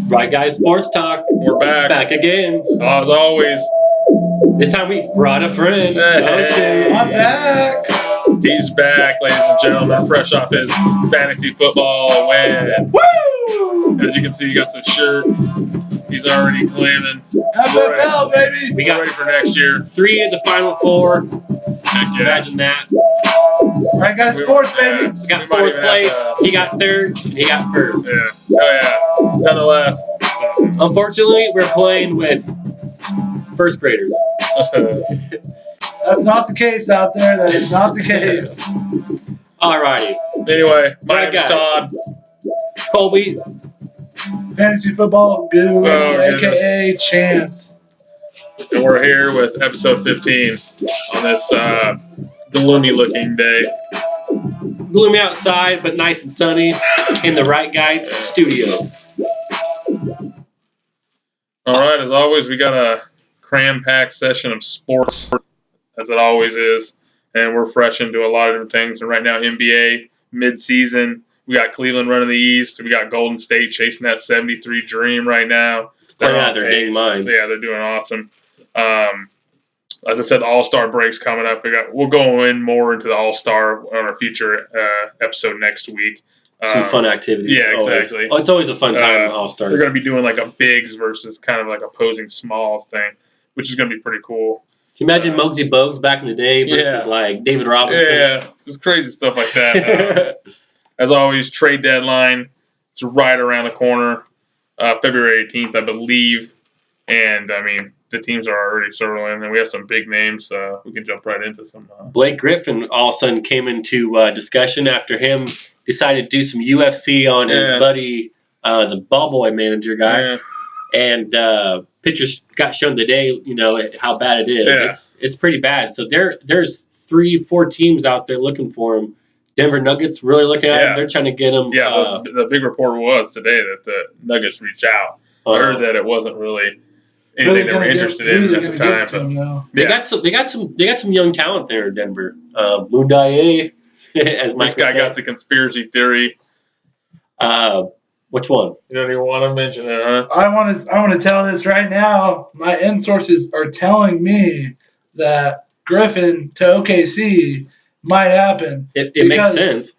Right Guys Sports Talk. We're back. Back again. As always. This time we brought a friend. Hey. I'm back. He's back, ladies and gentlemen, fresh off his fantasy football win. Woo! As you can see, he got some shirt. He's already claiming. FFL, baby. We We're got ready for next year. 3 in the final 4. Heck yeah. Imagine that. Right Guys Sports, baby. We got 4th place. He got 3rd, and he got 1st. Yeah. Oh, yeah. Nonetheless. Unfortunately, we're playing with 1st graders. That's not the case out there. That is not the case. Alrighty. Anyway, my Right, name's Todd. Colby. Fantasy football guru, Oh, a.k.a. Chance. And we're here with episode 15 on this gloomy-looking day. Gloomy outside, but nice and sunny in the Right Guys studio. All right, as always, we got a cram-packed session of sports, as it always is, and we're fresh into a lot of different things. And right now, NBA mid-season, we got Cleveland running the East. We got Golden State chasing that 73 dream right now. Playing out their dang minds. Yeah, they're doing awesome. As I said, the All-Star break's coming up. We'll go in more into the All-Star on our future episode next week. Some fun activities. Yeah, always. exactly. Oh, it's always a fun time in All-Stars. They're going to be doing like a bigs versus kind of like opposing smalls thing, which is going to be pretty cool. Can you imagine Muggsy Bogues back in the day versus like David Robinson? Yeah, just crazy stuff like that. As always, trade deadline. It's right around the corner, February 18th, I believe. And, I mean, the teams are already circling, and we have some big names. We can jump right into some. Blake Griffin all of a sudden came into discussion after him decided to do some UFC on his buddy, the ball boy manager guy. Yeah. And pictures got shown today, you know, how bad it is. Yeah. It's pretty bad. So there's 3-4 teams out there looking for him. Denver Nuggets really looking at him. They're trying to get him. Yeah, the big report was today that the Nuggets reached out. I heard that it wasn't really anything they were interested in at the time. They got some young talent there in Denver. Mundaye, as Mike This guy got the conspiracy theory. Which one? You don't even want to mention it, huh? I want to tell this right now. My end sources are telling me that Griffin to OKC might happen. It makes sense.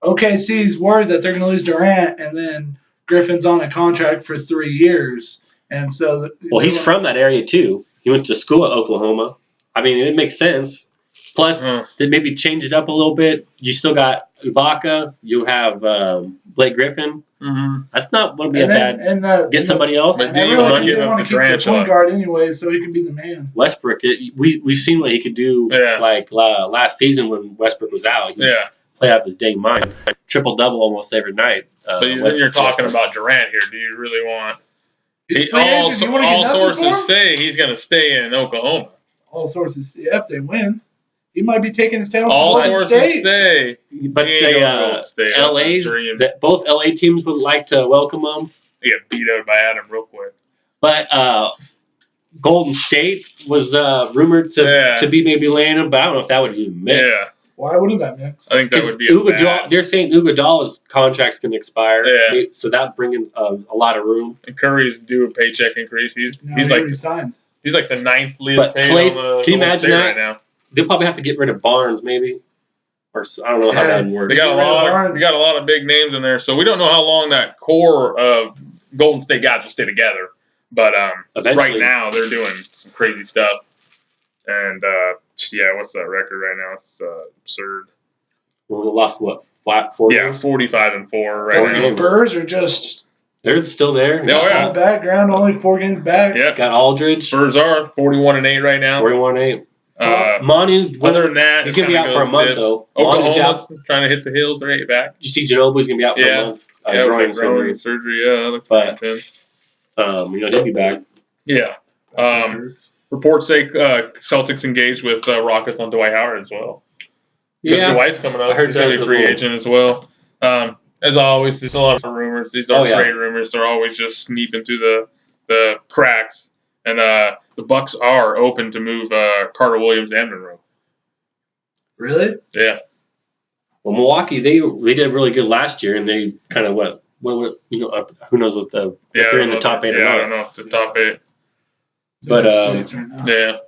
OKC's worried that they're going to lose Durant, and then Griffin's on a contract for 3 years. And so, he's from that area too. He went to school at Oklahoma. I mean, it makes sense. Plus, they maybe change it up a little bit. You still got Ibaka. You have Blake Griffin. Mm-hmm. That's not going to be a bad. Get somebody else. But they want to keep the point guard anyway, so he can be the man. Westbrook. We've seen what he could do. Like last season when Westbrook was out. He played out of his dang mind. Triple-double almost every night. So you're talking about Durant here. Do you really want? All sources say he's going to stay in Oklahoma. All sources say if they win, he might be taking his talents to All Golden sources State. say, but both LA teams would like to welcome him. They get beat out by Adam real quick. But Golden State was rumored to be maybe landing, but I don't know if that would even mix. Yeah. Why wouldn't that mix? I think that would be they're saying Iguodala's contract's going to expire, so that bring in a lot of room. And Curry's due a paycheck increase. He's like the 9th least paid on the can you imagine that? Right now. They'll probably have to get rid of Barnes, maybe, or I don't know how that would work. They got a lot of big names in there, so we don't know how long that core of Golden State guys will stay together. But right now they're doing some crazy stuff. And what's that record right now? It's absurd. Well, they lost what, 4 games? 45-4 right now. The Spurs are just. They're still there. In the background, only 4 games back. Yeah. Got Aldridge. Spurs are 41-8 right now. 41-8. Manu, other than that, he's going to be out for a month, though. Oklahoma's trying to hit the hills right back. You see Ginobili's going to be out for a month. Growing surgery. Yeah, that looks intense. He'll be back. Yeah. Reports say Celtics engaged with Rockets on Dwight Howard as well. Because Dwight's coming up. I heard he's going to be a free agent as well. As always, there's a lot of rumors. These are trade rumors. They're always just sneaking through the cracks. And the Bucks are open to move Carter Williams and Monroe. Really? Yeah. Well, Milwaukee, they did really good last year, and they kind of who knows what if they're in the top 8 or not. I don't know if the top 8. But yeah,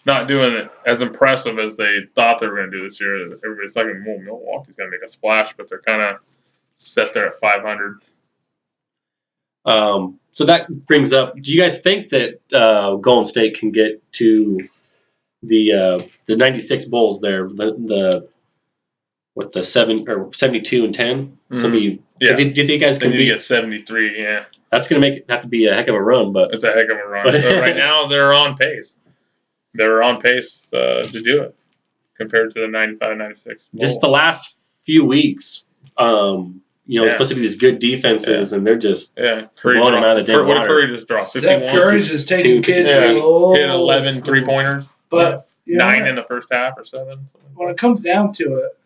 not doing it as impressive as they thought they were going to do this year. Everybody's talking, Milwaukee's going to make a splash, but they're kind of set there at 500. So that brings up, do you guys think that Golden State can get to the 96 Bulls there, the 72 and 10? So do you think you guys can get 73? Yeah, that's going to have to be a heck of a run, but it's a heck of a run. But right now they're on pace. They're on pace to do it compared to the 95, 96 Bulls. Just the last few weeks. It's supposed to be these good defenses, and they're just blowing them out of the damn water. What did Curry just drop? 51? Steph Curry's just taking kids hit 11 3-pointers. But 9 in the first half or 7. When it comes down to it,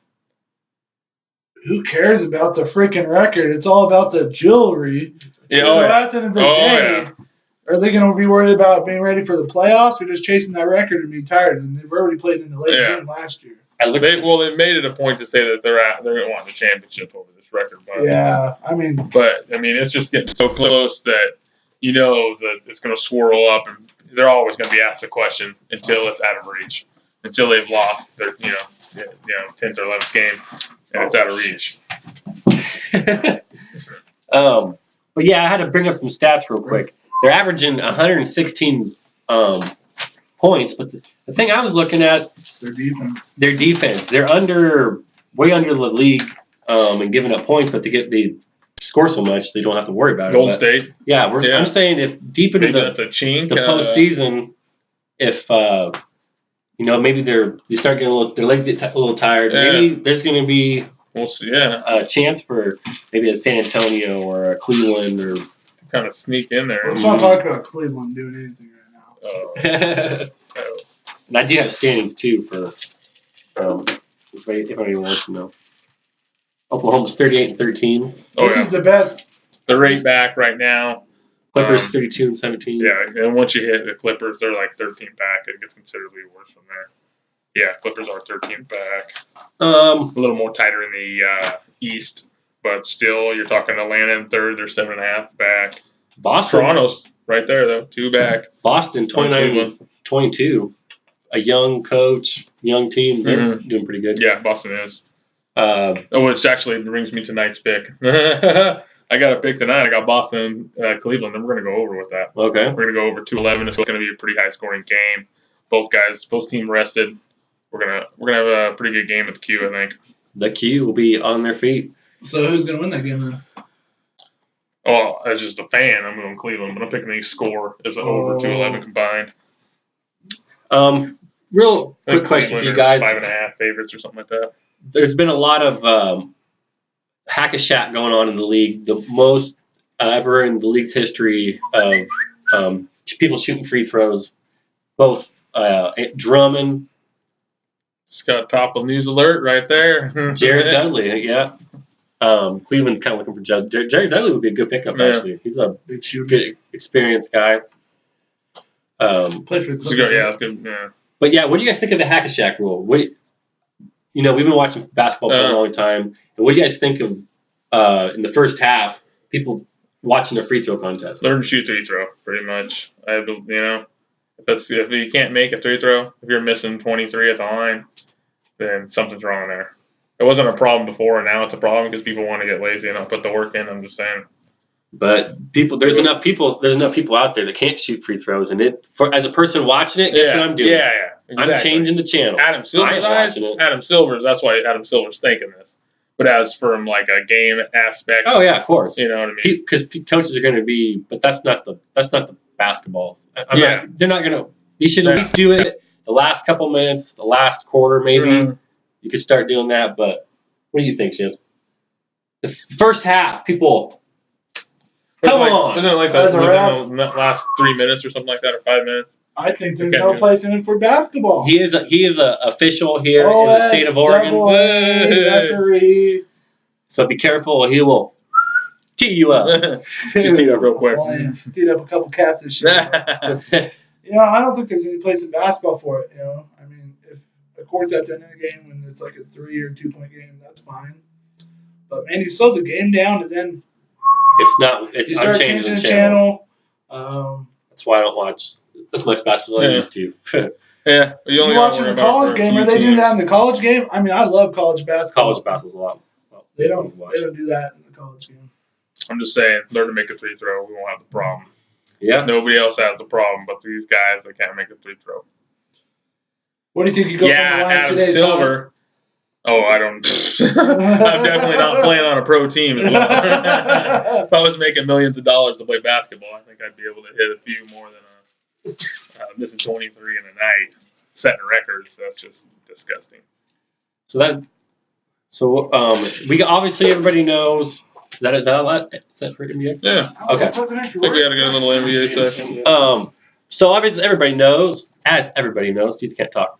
who cares about the freaking record? It's all about the jewelry. So at the end of the day, are they going to be worried about being ready for the playoffs or just chasing that record and being tired? And they've already played in the late June last year. They made it a point to say that they're going to want the championship over this record. But, it's just getting so close that that it's going to swirl up, and they're always going to be asked the question until it's out of reach, until they've lost their 10th or 11th game, and it's out of reach. But yeah, I had to bring up some stats real quick. They're averaging 116 points, but the thing I was looking at, their defense. They're way under the league and giving up points, but they score so much they don't have to worry about it. Golden State. Yeah, I'm saying if deep into the postseason, if maybe they start getting their legs get a little tired. Yeah. Maybe there's going to be a chance for maybe a San Antonio or a Cleveland or kind of sneak in there. Let's not talk about Cleveland doing anything right now. And I do have standings too for if anyone wants to know. Oklahoma's 38-13. This is the best. They're right back right now. Clippers 32-17. Yeah, and once you hit the Clippers, they're like 13 back. It gets considerably worse from there. Yeah, Clippers are 13 back. A little more tighter in the East, but still, you're talking Atlanta in third. They're 7.5 back. Boston. Toronto's right there though, 2 back. Boston 29-22. A young coach, young team. They're doing pretty good. Yeah, Boston is. Which actually brings me to tonight's pick. I got a pick tonight. I got Boston, Cleveland, and we're going to go over with that. Okay. We're going to go over 211. It's going to be a pretty high-scoring game. Both team rested. We're gonna have a pretty good game at the Q, I think. The Q will be on their feet. So who's going to win that game then? Oh, as just a fan, I'm going Cleveland, but I'm picking the score as over 211 combined. Real quick question for you guys. 5.5 favorites or something like that. There's been a lot of hack-a-shack going on in the league. The most ever in the league's history of people shooting free throws. Both Drummond. Just got top of news alert right there. Jared Dudley, yeah. Cleveland's kind of looking for Jared Dudley would be a good pickup, actually. He's a good, experienced guy. Played for the Clippers. Yeah, that's good. Yeah. But yeah, what do you guys think of the hack-a-shack rule? We've been watching basketball for a long time. And what do you guys think of in the first half, people watching the free throw contest? Learn to shoot free throw, pretty much. If you can't make a free throw, if you're missing 23 at the line, then something's wrong there. It wasn't a problem before, and now it's a problem because people want to get lazy and not put the work in. I'm just saying. But there's enough people out there that can't shoot free throws, and as a person watching it, guess what I'm doing? Yeah, exactly. I'm changing the channel. Adam Silver's that's why Adam Silver's thinking this. But as from like a game aspect, oh yeah, of course. You know what I mean? Because coaches are going to be, but that's not the basketball. They're not going to. You should at least do it the last couple minutes, the last quarter maybe. Mm-hmm. You could start doing that. But what do you think, Shiv? The first half, people. Come on. Isn't it like the last 3 minutes or something like that, or 5 minutes? I think there's no place in it for basketball. He is a official here in the state of Oregon. Referee. So be careful. He will tee you up. Tee up real quick. Teed up a couple cats and shit. I don't think there's any place in basketball for it. I mean, if of course at the end of the game when it's like a 3 or 2 point game, that's fine. But man, you slow the game down and then It's not. You I'm start changing the the channel. That's why I don't watch as much basketball as I used to. Yeah, you watching the college game? Are they doing that in the college game? I mean, I love college basketball. College basketball's a lot. They don't do that in the college game. I'm just saying, learn to make a free throw. We won't have the problem. Yeah. Nobody else has the problem, but these guys that can't make a free throw. What do you think you go from the line Adam today, Silver. Todd? Oh, I don't. I'm definitely not playing on a pro team as well. If I was making millions of dollars to play basketball, I think I'd be able to hit a few more than missing 23 in a night, setting records. That's just disgusting. We obviously everybody knows. Is that a lot? Is that for NBA? Yeah. Okay. I think we had a good little NBA session. So obviously everybody knows, these can't talk.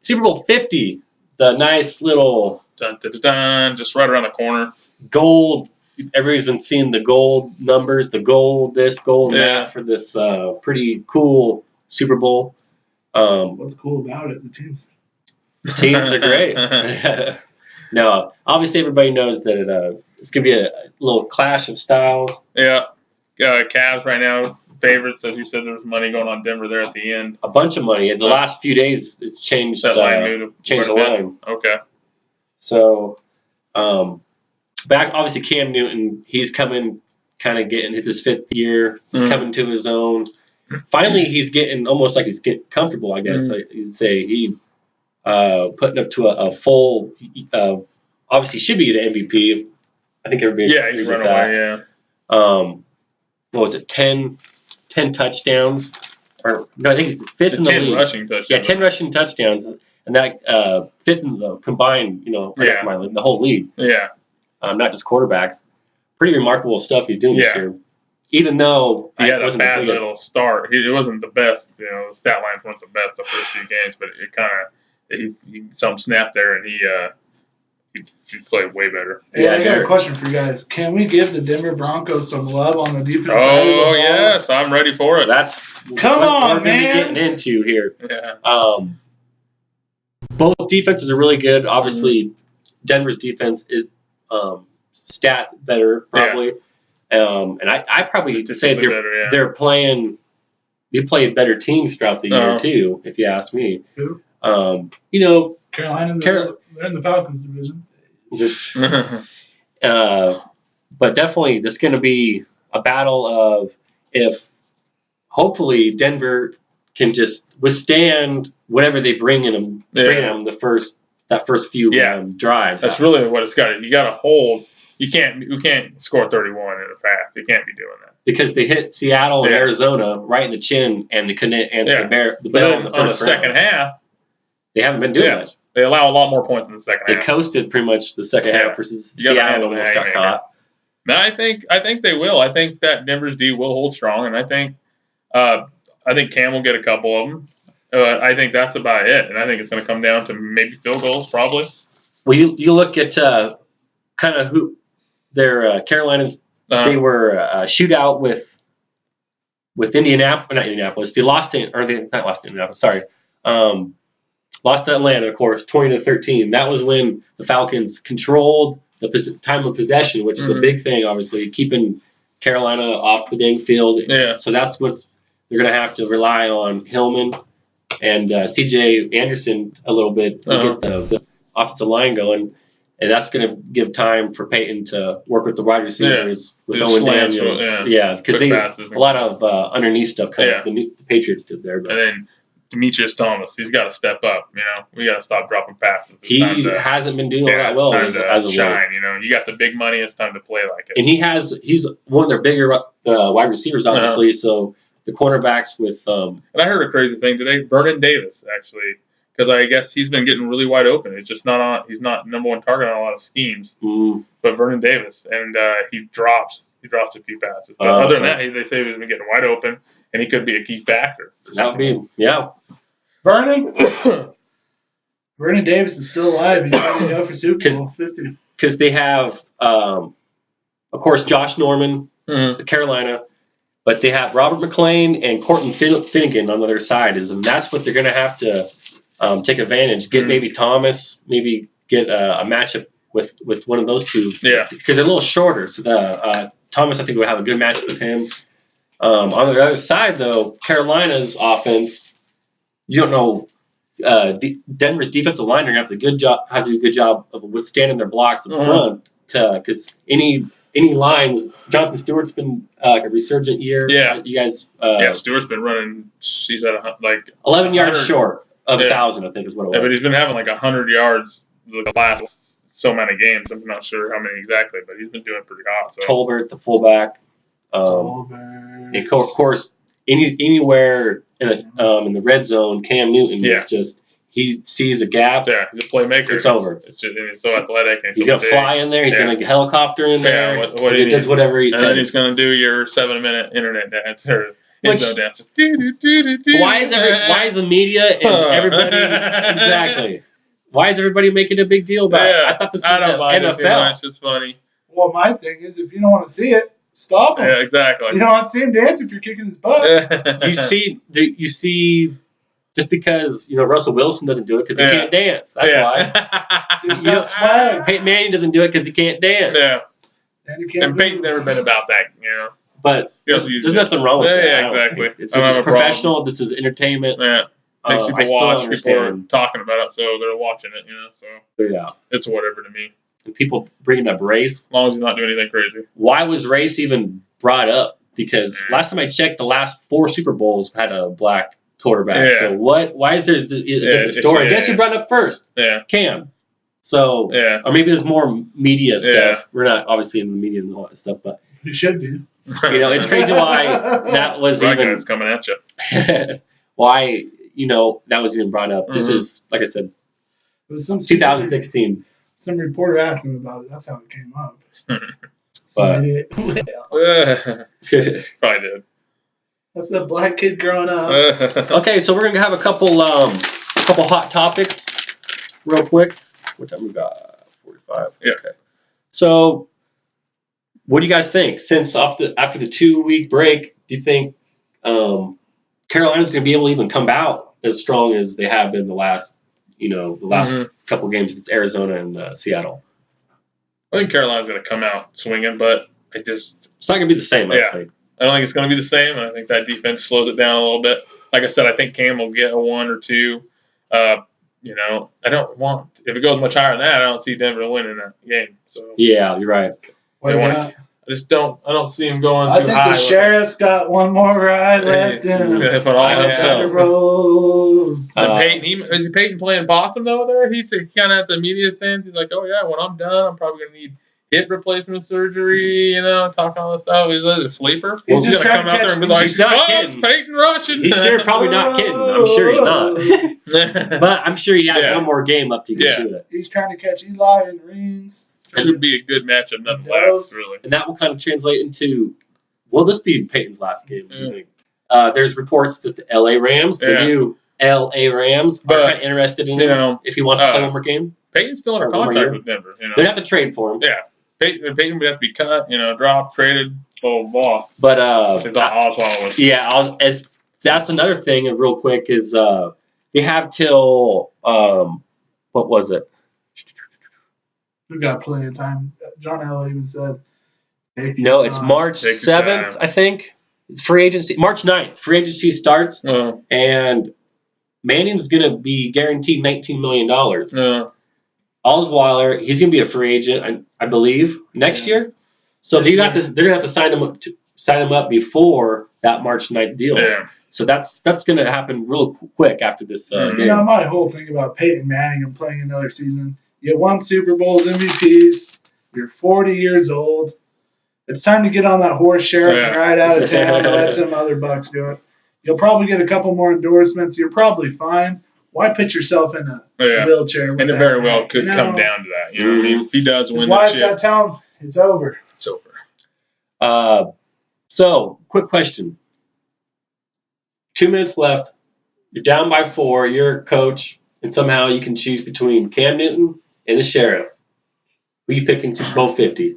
Super Bowl 50, the nice little Dun, dun, dun, dun, just right around the corner. Gold. Everybody's been seeing the gold numbers, the gold this, gold that for this pretty cool Super Bowl. What's cool about it? The teams are great. No, obviously everybody knows that it's going to be a little clash of styles. Yeah. Cavs right now, favorites. As you said, there's money going on Denver there at the end. A bunch of money. In the last few days, it's changed. That line moved. Changed the line. Okay. So, back, obviously Cam Newton, he's coming, kind of getting, it's his 5th year. He's coming to his own. Finally, he's getting, almost like he's getting comfortable, I guess. You'd say he putting up to a full, obviously should be the MVP. I think everybody agrees he's running away, what was it, 10 touchdowns? Or no, I think he's 5th in the 10 league. rushing touchdowns. Yeah, 10 rushing touchdowns. And that 5th in the combined, the whole league. Yeah. Not just quarterbacks. Pretty remarkable stuff he's doing this year. Even though he had a bad little start. It wasn't the best. The stat lines weren't the best the first few games, but it kind of he some snap there and he played way better. Hey, I got a question for you guys. Can we give the Denver Broncos some love on the defense side of the ball? Oh yes, I'm ready for it. That's come on, we're man. Getting into here. Yeah. Both defenses are really good. Obviously, Denver's defense is stats better probably, and I probably say they're playing. They played better teams throughout the year too, if you ask me. Who? Carolina. They're in the Falcons division. But definitely, there's going to be a battle of if hopefully Denver can just withstand whatever they bring in them, that first few drives. That's really what it's got. You got to hold. You can't score 31 in a fast. You can't be doing that because they hit Seattle and Arizona right in the chin, and they couldn't answer the bell in the first second half. They haven't been doing much. They allow a lot more points in the second half. They coasted pretty much the second half versus Seattle almost got caught. No, I think they will. I think that Denver's D will hold strong, and I think Cam will get a couple of them. I think that's about it, and I think it's going to come down to maybe field goals, probably. Well, you look at kind of who their Carolinas. They were a shootout with Indianapolis, not Indianapolis. They lost it, or they not lost to Indianapolis. Sorry. Lost to Atlanta, of course, 20-13. That was when the Falcons controlled the time of possession, which is a big thing, obviously, keeping Carolina off the dang field. Yeah. So that's what they're going to have to rely on Hillman and C.J. Anderson a little bit to get the offensive line going. And that's going to give time for Peyton to work with the wide receivers with Owen Daniels. Because a lot of underneath stuff the Patriots did there. But. And then Demetrius Thomas, he's got to step up. We got to stop dropping passes. He hasn't been doing that well as of late. You got the big money. It's time to play like it. And he's one of their bigger wide receivers, obviously. So the cornerbacks with. And I heard a crazy thing today. Vernon Davis, actually, because I guess he's been getting really wide open. It's just not on. He's not number one target on a lot of schemes. But Vernon Davis, and he drops a few passes. But other than that, they say he's been getting wide open. And he could be a key factor. That would be, Vernon Davis is still alive. He's going to go for Super Bowl 50. Because they have, of course, Josh Norman, Carolina, but they have Robert McClain and Cortland Finnegan on the other side. And that's what they're going to have to take advantage. Get maybe Thomas, maybe get a matchup with one of those two. Yeah. Because they're a little shorter. So the Thomas, I think, will have a good matchup with him. On the other side, though, Carolina's offense, you don't know. Denver's defensive line are going to have to do a good job of withstanding their blocks in front, because any lines. Jonathan Stewart's been a resurgent year. Yeah, you guys. Stewart's been running. He's at 11 yards short of 1,000, I think is what it was. Yeah, but he's been having 100 yards the last so many games. I'm not sure how many exactly, but he's been doing pretty hot. So. Tolbert, the fullback. And of course, anywhere in the red zone, Cam Newton is just. He sees a gap. Yeah, he's a playmaker. It's over. He's so athletic. And he's going to fly in there. He's going to helicopter in there. Yeah, he does whatever he does. And then he's going to do your 7-minute internet dance or zone dances. Why is the media and everybody exactly? Why is everybody making a big deal about it? I thought this was the NFL. It's funny. Well, my thing is, if you don't want to see it, stop him. Yeah, exactly. You don't want to see him dance if you're kicking his butt. You see. Just because Russell Wilson doesn't do it because he can't dance. That's why. He's got swag. Peyton Manning doesn't do it because he can't dance. Yeah. And Peyton never been about that, But there's nothing wrong with that. Yeah, exactly. It's professional. Problem. This is entertainment. Yeah. Makes people watch. People are talking about it, so they're watching it. So it's whatever to me. And people bringing up race. As long as he's not doing anything crazy. Why was race even brought up? Because last time I checked, the last 4 Super Bowls had a black quarterback. Yeah. So why is there a different story? Guess who brought it up first? Yeah. Cam. So or maybe there's more media stuff. We're not obviously in the media and all that stuff, but you should be. It's crazy why that was even coming at you. Why that was even brought up. This is like I said. It was some 2016. Some reporter asked him about it. That's how it came up. But, probably did. That's that black kid growing up. Okay, so we're gonna have a couple hot topics, real quick. What time we got? 45. Yeah. Okay. So, what do you guys think? Since after the 2-week break, do you think Carolina's gonna be able to even come out as strong as they have been the last couple games against Arizona and Seattle? I think Carolina's gonna come out swinging, but it's not gonna be the same. I think. I don't think it's going to be the same, and I think that defense slows it down a little bit. Like I said, I think Cam will get a 1 or 2. I don't want – if it goes much higher than that, I don't see Denver winning that game. So yeah, you're right. I don't see him going too high. I think the Sheriff's got one more ride left in him. I hope so. Is Peyton playing possum over there? He's kind of at the media stands. He's like, oh, yeah, when I'm done, I'm probably going to need – hip replacement surgery, talking all this stuff. He's a sleeper. He's just going to come out there and be like, he's not kidding. Peyton rushing. He's probably not kidding. I'm sure he's not. But I'm sure he has one more game left to get to it. He's trying to catch Eli in the rings. Should be a good matchup nonetheless, really. And that will kind of translate into, will this be Peyton's last game? There's reports that the LA Rams, the new LA Rams, are kind of interested in him if he wants to play one more game. Peyton's still under contract with Denver. They'd have to trade for him. Yeah. Peyton would have to be cut, dropped, traded, blah, blah, blah. But, that's another thing, real quick, is they have till, what was it? We've got plenty of time. John Elway even said. No, it's March 7th, I think. It's free agency. March 9th, free agency starts, and Manning's going to be guaranteed $19 million. Osweiler, he's going to be a free agent, I believe, next year. So they're going to have to sign him up before that March 9th deal. Yeah. So that's going to happen real quick after this game. My whole thing about Peyton Manning and playing another season, you won Super Bowls, MVPs, you're 40 years old. It's time to get on that horse, Sheriff, and ride out of town and let some other bucks do it. You'll probably get a couple more endorsements. You're probably fine. Why put yourself in a wheelchair? And it very well could come down to that. You know what I mean? If he does win the chip. Got town, it's over. It's over. So, quick question. 2 minutes left. You're down by 4. You're a coach, and somehow you can choose between Cam Newton and the Sheriff. Who are you picking to go 50?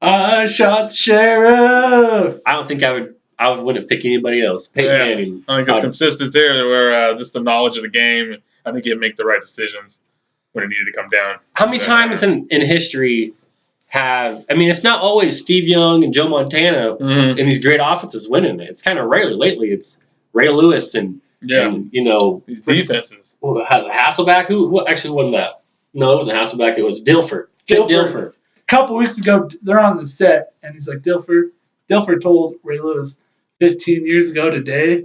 I shot the Sheriff. I don't think I wouldn't pick anybody else. Peyton Manning. I think it's consistency there, where just the knowledge of the game. I think he'd make the right decisions when it needed to come down. How many times in history have. I mean, it's not always Steve Young and Joe Montana in these great offenses winning it. It's kind of rarely. Lately, it's Ray Lewis and these defenses. Has a Hasselback? Who actually wasn't that? No, it wasn't Hasselback. It was Dilfer. Dilfer. A couple weeks ago, they're on the set, and he's like, Dilfer told Ray Lewis 15 years ago today,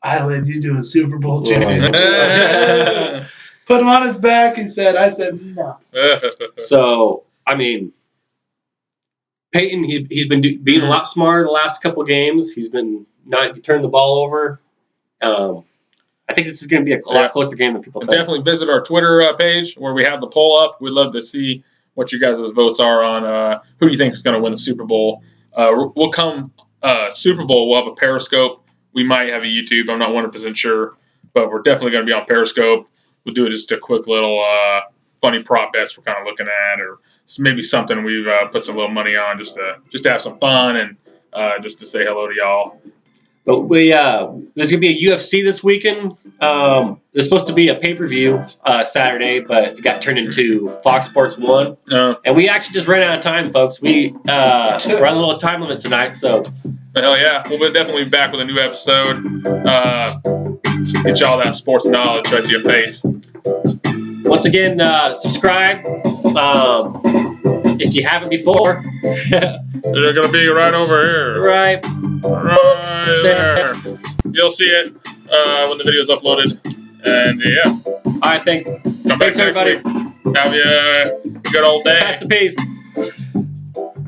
I led you to a Super Bowl championship. Put him on his back. I said, no. So, I mean, Peyton, he's been being a lot smarter the last couple of games. He's been not turning the ball over. I think this is going to be a lot closer game than people think. Definitely visit our Twitter page where we have the poll up. We'd love to see what you guys' votes are on who you think is going to win the Super Bowl. We'll come Super Bowl, we'll have a Periscope. We might have a YouTube. I'm not 100% sure, but we're definitely going to be on Periscope. We'll do just a quick little funny prop bets we're kind of looking at, or maybe something we've put some little money on just to have some fun and just to say hello to y'all. But there's going to be a UFC this weekend. There's supposed to be a pay-per-view Saturday, but it got turned into Fox Sports 1. And we actually just ran out of time, folks. We're on a little time limit tonight, so. Hell yeah. We'll definitely be back with a new episode. Get y'all that sports knowledge right to your face. Once again, subscribe. If you haven't before. They're going to be right over here. Right there. You'll see it when the video's uploaded. And yeah. All right, thanks. Come back next everybody. week. Have a good old day. Pass the peace.